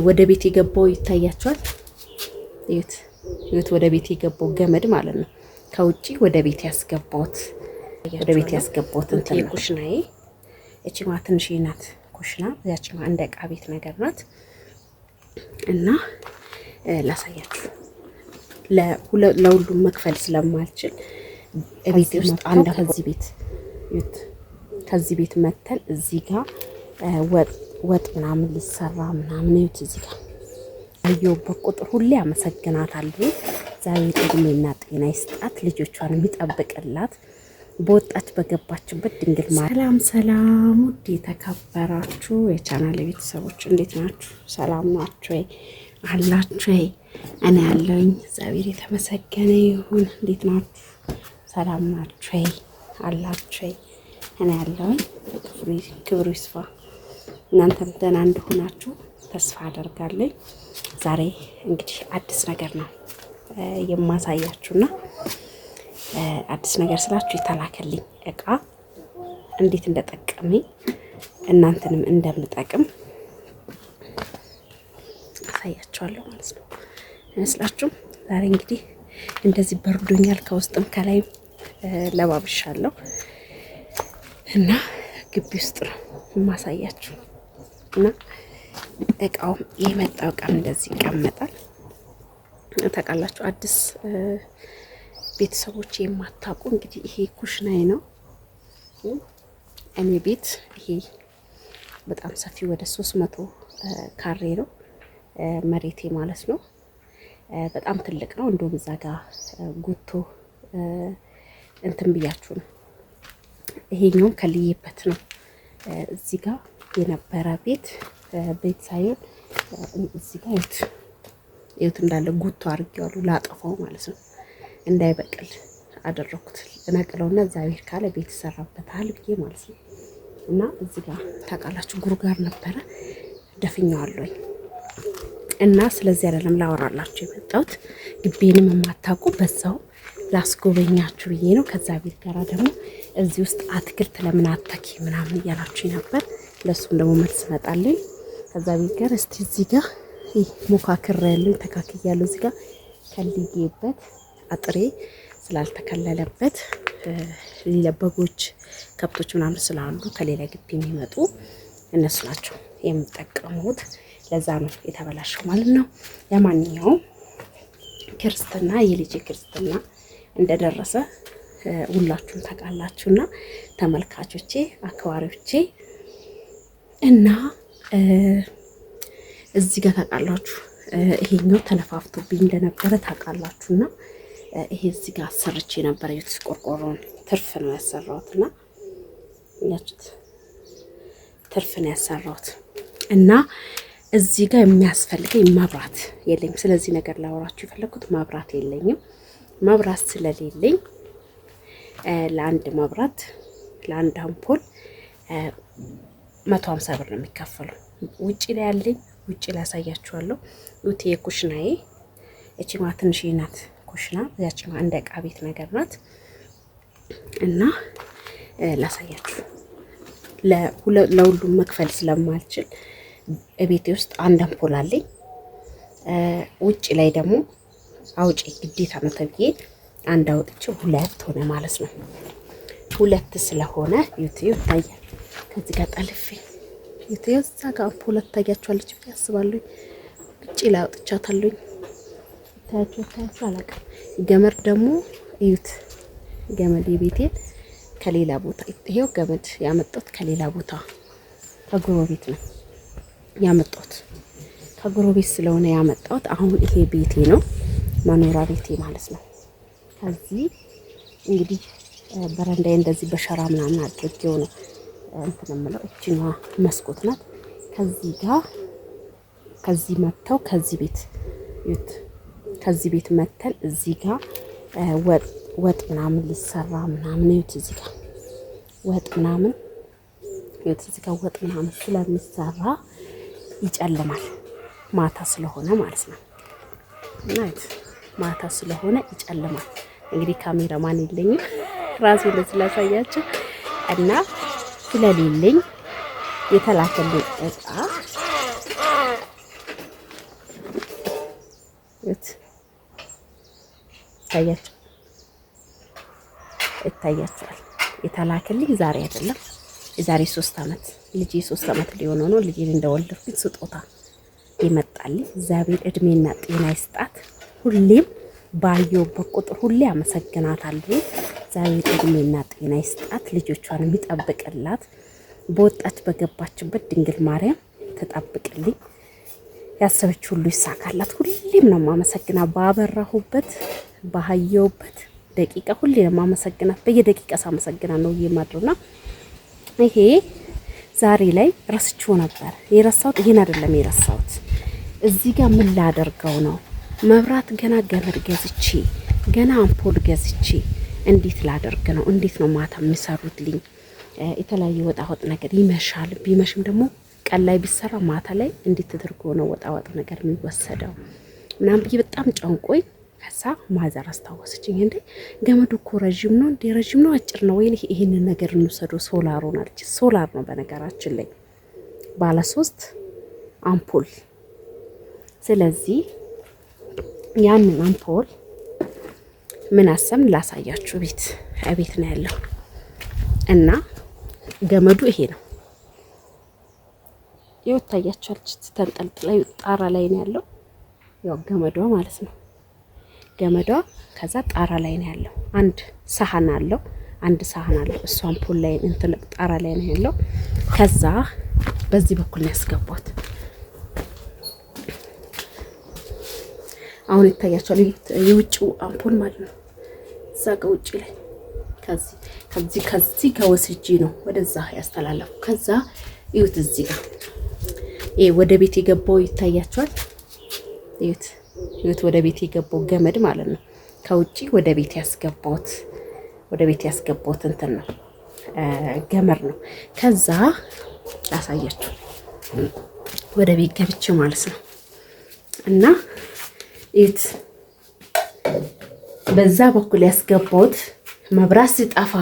ወደ ቤት የገባው ይታያችኋል። እዩት ወደ ቤት የገባው ገመድ ማለት ነው። ከውጪ ወደ ቤት ያስገባውት እንትን ኩሽናዬ እቺማ ትንሽ ናት ኩሽና፣ ያቺማ እንደ ዕቃ ቤት ነገር ናት። እና ላሳያችሁ ለሁሉም መክፈል ስለማልችል ቤት ውስጥ አንድ ከዚህ ቤት መተን እዚህ ጋር ወጥ ምናምን ሊሰራ ምናምን እዩት። እዚህ ጋር አየሁበት ቁጥር ሁሌ አመሰግናታለሁ። ዛሬ እድሜና ጤና ይስጣት፣ ልጆቿን የሚጠብቅላት በወጣች በገባችበት ድንግል ማርያም። ሰላም ውድ የተከበራችሁ የቻናል ቤተሰቦች እንዴት ናችሁ? ሰላም ናችሁ ወይ? አላችሁ ወይ? እኔ ያለሁኝ እግዚአብሔር የተመሰገነ ይሁን። እንዴት ናችሁ? ሰላም ናችሁ ወይ? አላችሁ ወይ? እኔ ያለሁኝ ክብሩ ይስፋ። እናንተም ደህና እንደሆናችሁ ተስፋ አደርጋለሁ። ዛሬ እንግዲህ አዲስ ነገር ነው የማሳያችሁና አዲስ ነገር ስላችሁ የተላከልኝ እቃ እንዴት እንደጠቀመኝ እናንተንም እንደምጠቅም አሳያችኋለሁ ማለት ነው። መስላችሁ ዛሬ እንግዲህ እንደዚህ በርዶኛል፣ ከውስጥም ከላይ ለባብሻለሁ እና ግቢ ውስጥ ነው የማሳያችሁ እና እቃው የመጣው እቃ እንደዚህ ይቀመጣል። ታውቃላችሁ አዲስ ቤተሰቦች የማታውቁ እንግዲህ ይሄ ኩሽናዬ ነው። እኔ ቤት ይሄ በጣም ሰፊ ወደ 300 ካሬ ነው መሬቴ ማለት ነው። በጣም ትልቅ ነው። እንደውም እዛ ጋር ጉቶ እንትን ብያችሁ ነው። ይሄኛው ከልዬበት ነው። እዚህ ጋር የነበረ ቤት ሳይሆን እዚህ ጋር ይኸውት እንዳለ ጉቶ አድርጌዋለሁ ላጠፋው ማለት ነው። እንዳይበቅል አደረኩት። እነቅለውና እግዚአብሔር ካለ ቤት ይሰራበታል ብዬ ማለት ነው። እና እዚህ ጋር ታውቃላችሁ ጉርጋር ነበረ ደፍኛዋለሁ። እና ስለዚህ አይደለም ላወራላችሁ የመጣሁት፣ ግቤንም የማታውቁ በዛው ላስጎበኛችሁ ብዬ ነው። ከዛ ቤት ጋር ደግሞ እዚህ ውስጥ አትክልት ለምን አተኪ ምናምን እያላችሁ ነበር። ለሱም ደግሞ መልስ መጣልኝ። ከዛ ቤት ጋር እስቲ እዚህ ጋር ሞካክር ያለኝ ተካክያለሁ። እዚህ ጋር ከልዬበት አጥሬ ስላልተከለለበት ሌላ በጎች ከብቶች ምናምን ስላሉ ከሌላ ግቢ የሚመጡ እነሱ ናቸው የሚጠቀሙት። ለዛ ነው የተበላሸው ማለት ነው። ለማንኛውም ክርስትና የልጅ ክርስትና እንደደረሰ ሁላችሁም ታውቃላችሁና ተመልካቾቼ፣ አክባሪዎቼ እና እዚህ ጋር ታውቃላችሁ ይሄኛው ተነፋፍቶብኝ እንደነበረ ታውቃላችሁና ይሄ እዚህ ጋር አሰርቼ ነበር። ቆርቆሮን ትርፍ ነው ያሰራሁትና ያችሁት ትርፍ ነው ያሰራሁት እና እዚህ ጋር የሚያስፈልገኝ መብራት የለኝም። ስለዚህ ነገር ላወራችሁ የፈለኩት መብራት የለኝም። መብራት ስለሌለኝ ለአንድ መብራት ለአንድ አምፖል 150 ብር ነው የሚከፈለው። ውጪ ላይ ያለኝ ውጪ ላይ ያሳያችኋለሁ። ዩቲ የኩሽናዬ እቺማ ትንሽ ናት ኩሽና፣ ያቺማ እንደ ዕቃ ቤት ነገር ናት። እና ላሳያችሁ ለሁሉም መክፈል ስለማልችል ቤቴ ውስጥ አንድ አምፖል አለኝ። ውጪ ላይ ደግሞ አውጪ ግዴታ ነው ተብዬ አንድ አውጥቼ ሁለት ሆነ ማለት ነው። ሁለት ስለሆነ ዩቲዩብ ይታያል። ከዚህ ጋር ጠልፌ ዩቲዩብ እዛ ጋር አምፖል ታያችኋለች ብዬ አስባለሁ። ውጪ ላይ አውጥቻታለሁ። ታያችሁ አላውቅም። ገመድ ደግሞ እዩት። ገመድ የቤቴን ከሌላ ቦታ ይሄው ገመድ ያመጣሁት ከሌላ ቦታ ከጎረቤት ነው ያመጣሁት። ከጎረቤት ስለሆነ ያመጣሁት አሁን ይሄ ቤቴ ነው መኖሪያ ቤቴ ማለት ነው። ከዚህ እንግዲህ በረንዳዬ እንደዚህ በሸራ ምናምን አድርጌው ነው እንትን የምለው። እቺኛ መስኮት ናት። ከዚህ ጋር ከዚህ መተው ከዚህ ቤት ይት ከዚህ ቤት መተን እዚህ ጋር ወጥ ምናምን ሊሰራ ምናምን ይት እዚህ ጋር ወጥ ምናምን ይት እዚህ ጋር ወጥ ምናምን ስለሚሰራ ይጨልማል ማታ ስለሆነ ማለት ነው። ናይት ማታ ስለሆነ ይጨልማል። እንግዲህ ካሜራማን የለኝም ራሴ ለስላሳያችሁ እና ስለሌለኝ የተላከልኝ እቃ ይታያችኋል። የተላከልኝ ዛሬ አይደለም የዛሬ 3 አመት ልጄ 3 አመት ሊሆነው ነው። ልጄን እንደወለድኩኝ ስጦታ ይመጣልኝ። እግዚአብሔር እድሜና ጤና ይስጣት። ሁሌም ባየሁበት ቁጥር ሁሌ አመሰግናታለሁ። እግዚአብሔር እድሜና ጤና ይስጣት። ልጆቿን የሚጠብቅላት በወጣች በገባችበት ድንግል ማርያም ተጠብቅልኝ። ያሰበች ሁሉ ይሳካላት። ሁሌም ነው የማመሰግናት። ባበራሁበት ባየሁበት ደቂቃ ሁሌ ነው የማመሰግናት። በየደቂቃ ሳመሰግናት ነው የማድረውና ይሄ ዛሬ ላይ ረስቼው ነበር። የረሳሁት ይሄን አይደለም የረሳሁት። እዚህ ጋር ምን ላደርገው ነው? መብራት ገና ገመድ ገዝቼ ገና አምፖል ገዝቼ እንዴት ላደርግ ነው? እንዴት ነው ማታ የሚሰሩትልኝ? የተለያየ ወጣወጥ ነገር ይመሻል። ቢመሽም ደግሞ ቀን ላይ ቢሰራ ማታ ላይ እንዴት ተደርጎ ነው ወጣወጥ ነገር የሚወሰደው ምናምን ብዬ በጣም ጨንቆኝ፣ ከዛ ማዘር አስታወሰችኝ። እንዴ ገመዱ እኮ ረጅም ነው እንዴ? ረጅም ነው አጭር ነው ወይ? ይሄንን ነገር እንውሰደው። ሶላሩን አለች። ሶላር ነው በነገራችን ላይ ባለ 3 አምፖል። ስለዚህ ያንን አምፖል ምን አሰብን ላሳያችሁ። ቤት ነው ያለው እና ገመዱ ይሄ ነው። ይኸው ታያችኋል። ተንጠልጥላ ጣራ ላይ ነው ያለው። ያው ገመዷ ማለት ነው ገመዷ። ከዛ ጣራ ላይ ነው ያለው። አንድ ሳህን አለው። እሱ አምፖል ላይ እንትን ጣራ ላይ ነው ያለው። ከዛ በዚህ በኩል ነው ያስገባሁት። አሁን ይታያችኋል። የውጭው አምፖል ማለት ነው። እዛ ጋር ውጭ ላይ ከዚህ ከወስጂ ነው ወደዛ ያስተላለፉ። ከዛ ይሁት እዚህ ጋር ወደ ቤት የገባው ይታያችኋል። ይሁት ወደ ቤት የገባው ገመድ ማለት ነው። ከውጪ ወደ ቤት ያስገባሁት እንትን ነው ገመድ ነው። ከዛ ላሳያችሁ ወደ ቤት ገብቼ ማለት ነው። እና ይሁት በዛ በኩል ያስገባሁት መብራት ሲጠፋ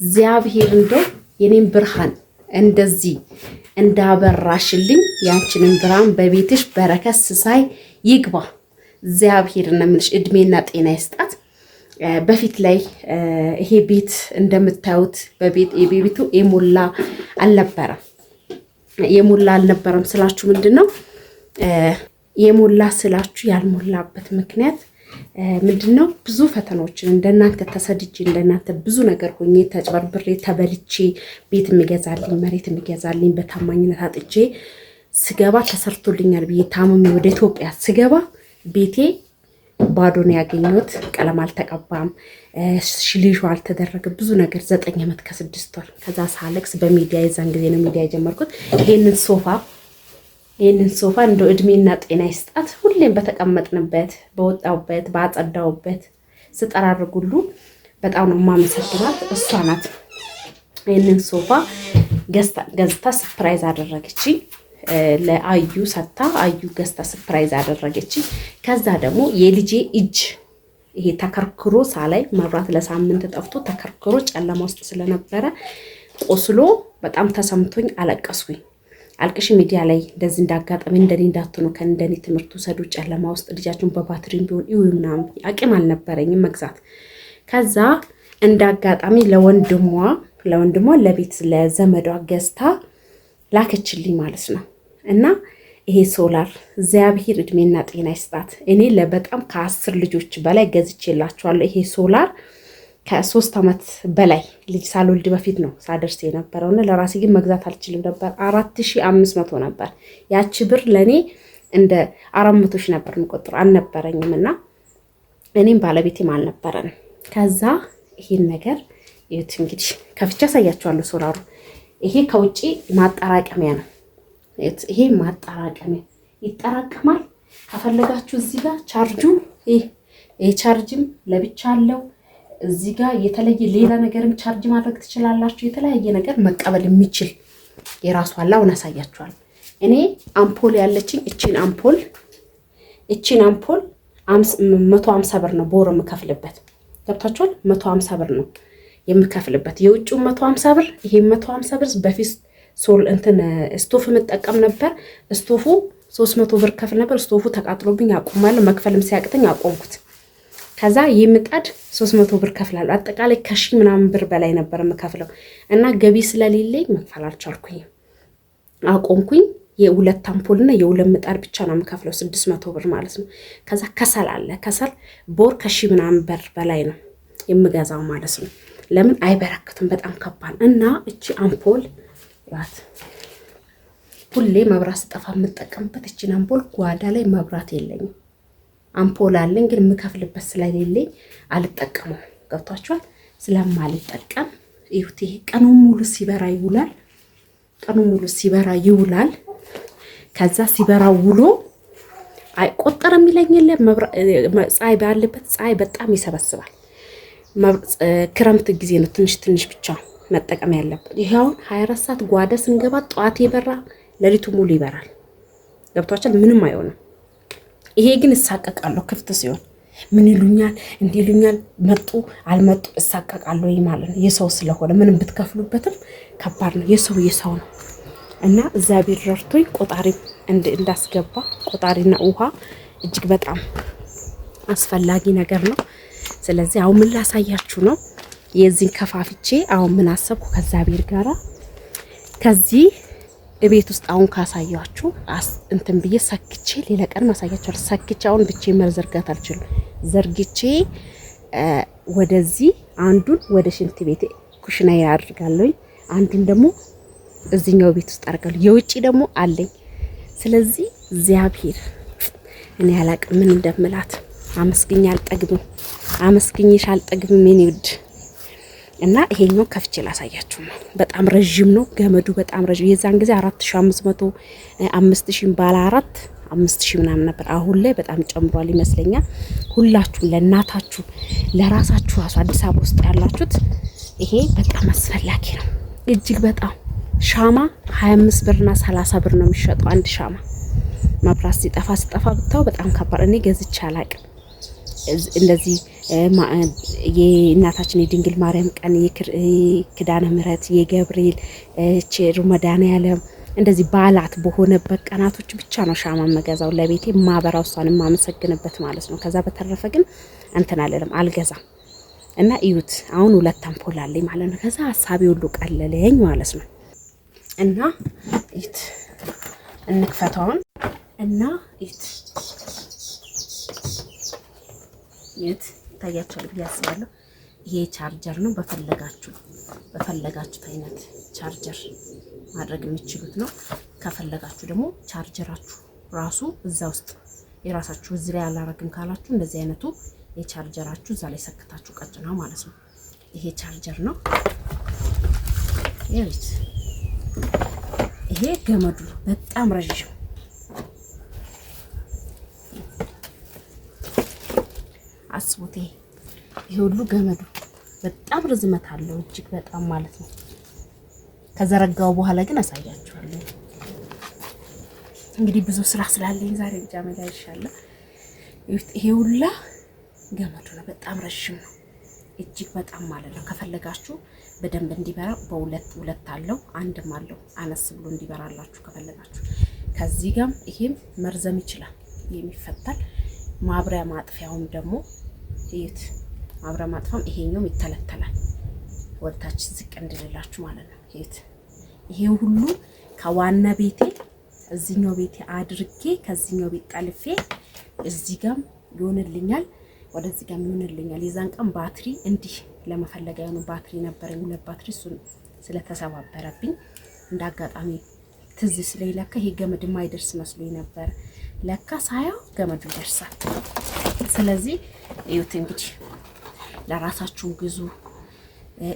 እግዚአብሔር እንደው የኔን ብርሃን እንደዚህ እንዳበራሽልኝ ያንቺንን ብርሃን በቤትሽ በረከት ሳይ ይግባ። እግዚአብሔር እንደምልሽ እድሜና ጤና ይስጣት። በፊት ላይ ይሄ ቤት እንደምታዩት የቤቱ የሞላ አልነበረም ስላችሁ ምንድነው የሞላ ስላችሁ ያልሞላበት ምክንያት ምንድነው? ብዙ ፈተናዎችን እንደናንተ ተሰድጄ እንደናንተ ብዙ ነገር ሆኜ ተጭበርብሬ ተበልቼ ቤት የሚገዛልኝ መሬት የሚገዛልኝ በታማኝነት አጥቼ ስገባ ተሰርቶልኛል ብዬ ታምሜ ወደ ኢትዮጵያ ስገባ ቤቴ ባዶ ነው ያገኘሁት። ቀለም አልተቀባም፣ ሽሊሹ አልተደረገ ብዙ ነገር 9 አመት ከ6 ወር። ከዛ ሳለክስ በሚዲያ የዛን ጊዜ ነው ሚዲያ የጀመርኩት። ይሄንን ሶፋ እንደው እድሜና ጤና ይስጣት። ሁሌም በተቀመጥንበት በወጣውበት ባጸዳውበት ስጠራርጉሉ በጣም ነው የማመሰግናት። እሷ ናት ይሄንን ሶፋ ገዝታ ሰርፕራይዝ አደረገች። ለአዩ ሰታ አዩ ገዝታ ሰርፕራይዝ አደረገች። ከዛ ደግሞ የልጄ እጅ ይሄ ተከርክሮ ሳላይ መብራት ለሳምንት ጠፍቶ ተከርክሮ ጨለማ ውስጥ ስለነበረ ቆስሎ በጣም ተሰምቶኝ አለቀስኩኝ። አልቅሽ ሚዲያ ላይ እንደዚህ እንዳጋጣሚ እንደኔ እንዳትሆኑ ከእንደኔ ትምህርቱ ሰዱ ጨለማ ውስጥ ልጃችሁን በባትሪም ቢሆን ይው ምናምን አቅም አልነበረኝም መግዛት። ከዛ እንዳጋጣሚ ለወንድሟ ለቤት ለዘመዷ ገዝታ ላከችልኝ ማለት ነው። እና ይሄ ሶላር እግዚአብሔር እድሜና ጤና ይስጣት። እኔ ለበጣም ከ10 ልጆች በላይ ገዝቼላችኋለሁ። ይሄ ሶላር ከ3 አመት በላይ ልጅ ሳልወልድ በፊት ነው ሳደርስ የነበረውና ለራሴ ግን መግዛት አልችልም ነበር። 4500 ነበር። ያቺ ብር ለኔ እንደ 400 ሺህ ነበር የምቆጥር አልነበረኝም። እና እኔም ባለቤቴም አልነበረንም። ከዛ ይሄን ነገር ይሁት እንግዲህ ከፍቻ ያሳያችኋለሁ። ሶላሩ ይሄ ከውጪ ማጠራቀሚያ ነው። ይሄ ማጠራቀሚያ ይጠራቀማል። ከፈለጋችሁ እዚህ ጋር ቻርጁ ይሄ ቻርጅም ለብቻ አለው። እዚህ ጋር የተለየ ሌላ ነገርም ቻርጅ ማድረግ ትችላላችሁ። የተለያየ ነገር መቀበል የሚችል የራሱ አላውን ያሳያችኋል። እኔ አምፖል ያለችኝ እቺን አምፖል 150 ብር ነው በወር የምከፍልበት። ገብታችኋል? 150 ብር ነው የምከፍልበት። የውጭው 150 ብር፣ ይሄ 150 ብር። በፊት ስቶፍ የምጠቀም ነበር። ስቶፉ 300 ብር ከፍል ነበር። ስቶፉ ተቃጥሎብኝ አቆማለሁ። መክፈልም ሲያቅተኝ አቆምኩት። ከዛ የምጣድ 300 ብር ከፍላለሁ። አጠቃላይ ከሺህ ምናምን ብር በላይ ነበር የምከፍለው እና ገቢ ስለሌለኝ መክፈል አልቻልኩኝ። አቆምኩኝ። የሁለት አምፖልና የሁለት ምጣድ ብቻ ነው የምከፍለው 600 ብር ማለት ነው። ከዛ ከሰል አለ። ከሰል ቦር ከሺህ ምናምን ብር በላይ ነው የምገዛው ማለት ነው። ለምን አይበረክትም፣ በጣም ከባድ እና እቺ አምፖል ራት ሁሌ መብራት ስጠፋ የምጠቀምበት እቺን አምፖል ጓዳ ላይ መብራት የለኝም። አምፖል አለኝ ግን የምከፍልበት ስለሌለኝ አልጠቀመው። ገብቷችኋል? ስለማልጠቀም ይሁት ይሄ ቀኑን ሙሉ ሲበራ ይውላል። ቀኑን ሙሉ ሲበራ ይውላል። ከዛ ሲበራ ውሎ አይቆጠር የሚለኝ የለ። ፀሐይ ባለበት ፀሐይ በጣም ይሰበስባል። ክረምት ጊዜ ነው ትንሽ ትንሽ ብቻ መጠቀም ያለበት። ይሄውን 24 ሰዓት ጓዳ ስንገባ ጠዋት የበራ ለሊቱ ሙሉ ይበራል። ገብቷችኋል? ምንም አይሆንም። ይሄ ግን እሳቀቃለሁ ክፍት ሲሆን ምን ይሉኛል እንዲህ ይሉኛል። መጡ አልመጡ እሳቀቃለሁ ማለት ነው። የሰው ስለሆነ ምንም ብትከፍሉበትም ከባድ ነው። የሰው ነው እና እግዚአብሔር ረድቶኝ ቆጣሪ እንዳስገባ ቆጣሪና ውሃ እጅግ በጣም አስፈላጊ ነገር ነው። ስለዚህ አሁን ምን ላሳያችሁ ነው። የዚህን ከፋፍቼ አሁን ምን አሰብኩ ከእግዚአብሔር ጋራ ከዚህ እቤት ውስጥ አሁን ካሳያችሁ እንትን ብዬ ሰክቼ ሌላ ቀን ማሳያችኋለሁ። ሰክቼ አሁን ብቻ መዘርጋት አልችልም። ዘርግቼ ወደዚህ አንዱን ወደ ሽንት ቤት ኩሽና ያደርጋለሁ፣ አንዱን ደግሞ እዚህኛው ቤት ውስጥ አደርጋለሁ። የውጪ ደግሞ አለኝ። ስለዚህ እግዚአብሔር እኔ አላቅም ምን እንደምላት። አመስግኝ አልጠግብም፣ አመስግኝሽ አልጠግብም ምን ይውድ እና ይሄኛው ከፍቼ ላሳያችሁ ነው። በጣም ረጅም ነው ገመዱ፣ በጣም ረጅም። የዛን ጊዜ 4500 5000 ባለ 4 5000 ምናምን ነበር። አሁን ላይ በጣም ጨምሯል ይመስለኛል። ሁላችሁ ለእናታችሁ ለራሳችሁ ራሱ አዲስ አበባ ውስጥ ያላችሁት ይሄ በጣም አስፈላጊ ነው። እጅግ በጣም ሻማ 25 ብርና 30 ብር ነው የሚሸጠው አንድ ሻማ። መብራት ሲጠፋ ብታው በጣም ከባድ። እኔ ገዝቼ አላቅም እንደዚህ የእናታችን የድንግል ማርያም ቀን የኪዳነ ምሕረት የገብርኤል ቸሩ መድኃኔዓለም እንደዚህ በዓላት በሆነበት ቀናቶች ብቻ ነው ሻማ መገዛው ለቤቴ ማበራው እሷን ማመሰግንበት ማለት ነው። ከዛ በተረፈ ግን እንትን አለለም አልገዛም። እና እዩት አሁን 2 አምፖል አለኝ ማለት ነው። ከዛ ሀሳቤ ሁሉ ቀለለኝ ማለት ነው። እና እዩት እንክፈታውን እና እዩት ታያችኋል ብዬ አስባለሁ። ይሄ ቻርጀር ነው። በፈለጋችሁት አይነት ቻርጀር ማድረግ የምትችሉት ነው። ከፈለጋችሁ ደግሞ ቻርጀራችሁ ራሱ እዛ ውስጥ የራሳችሁ እዚህ ላይ አላረግም ካላችሁ እንደዚህ አይነቱ የቻርጀራችሁ እዛ ላይ ሰክታችሁ ቀጭና ማለት ነው። ይሄ ቻርጀር ነው። ይሄ ገመዱ በጣም ረጅም አስቡት። ይሄ ሁሉ ገመዱ በጣም ርዝመት አለው እጅግ በጣም ማለት ነው። ከዘረጋው በኋላ ግን አሳያችኋለሁ። እንግዲህ ብዙ ስራ ስላለኝ ዛሬ ብቻ መላልሻለሁ። ይሄ ሁላ ገመዱ ነው። በጣም ረጅም ነው እጅግ በጣም ማለት ነው። ከፈለጋችሁ በደንብ እንዲበራ በሁለት አለው አንድም አለው አነስ ብሎ እንዲበራላችሁ ከፈለጋችሁ። ከዚህ ጋር ይሄም መርዘም ይችላል። ይሄም ይፈታል። ማብሪያ ማጥፊያውም ደግሞ እዩት። ማብሪያ ማጥፋም ይሄኛውም ይተለተላል ወደታች ዝቅ እንድልላችሁ ማለት ነው። እዩት። ይሄ ሁሉ ከዋና ቤቴ እዚህኛው ቤቴ አድርጌ ከዚህኛው ቤት ጠልፌ እዚህ ጋር ይሆንልኛል፣ ወደዚህ ጋር ይሆንልኛል። የዛን ቀን ባትሪ እንዲህ ለመፈለጋ የሆነ ባትሪ ነበረኝ 2 ባትሪ እሱን ስለተሰባበረብኝ እንዳጋጣሚ ትዝ ስለይለካ ይሄ ገመድ ማይደርስ መስሎኝ ነበር። ለካ ሳያው ገመዱ ይደርሳል። ስለዚህ እዩት እንግዲህ ለራሳችሁ ግዙ።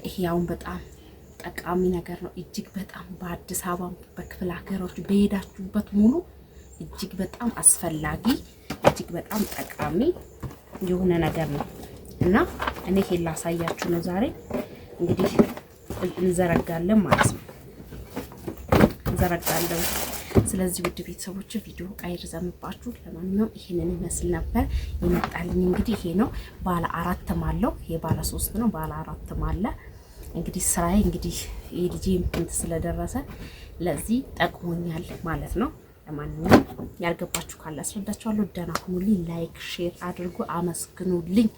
ይሄ ያውን በጣም ጠቃሚ ነገር ነው። እጅግ በጣም በአዲስ አበባ በክፍለ ሀገሮች በሄዳችሁበት ሙሉ እጅግ በጣም አስፈላጊ እጅግ በጣም ጠቃሚ የሆነ ነገር ነው እና እኔ ይሄን ላሳያችሁ ነው ዛሬ። እንግዲህ እንዘረጋለን ማለት ነው። እንዘረጋለን። ስለዚህ ውድ ቤተሰቦች ቪዲዮ አይርዘምባችሁ። ለማንኛውም ይሄንን ይመስል ነበር የመጣልኝ። እንግዲህ ይሄ ነው ባለ 4 አለው። ይሄ ባለ 3 ነው። ባለ 4 አለ። እንግዲህ ስራዬ እንግዲህ የልጄ እንትን ስለደረሰ ለዚህ ጠቅሞኛል ማለት ነው። ለማንኛውም ያልገባችሁ ካለ አስረዳችኋለሁ። ደህና ሁኑልኝ። ላይክ ሼር አድርጉ። አመስግኑልኝ።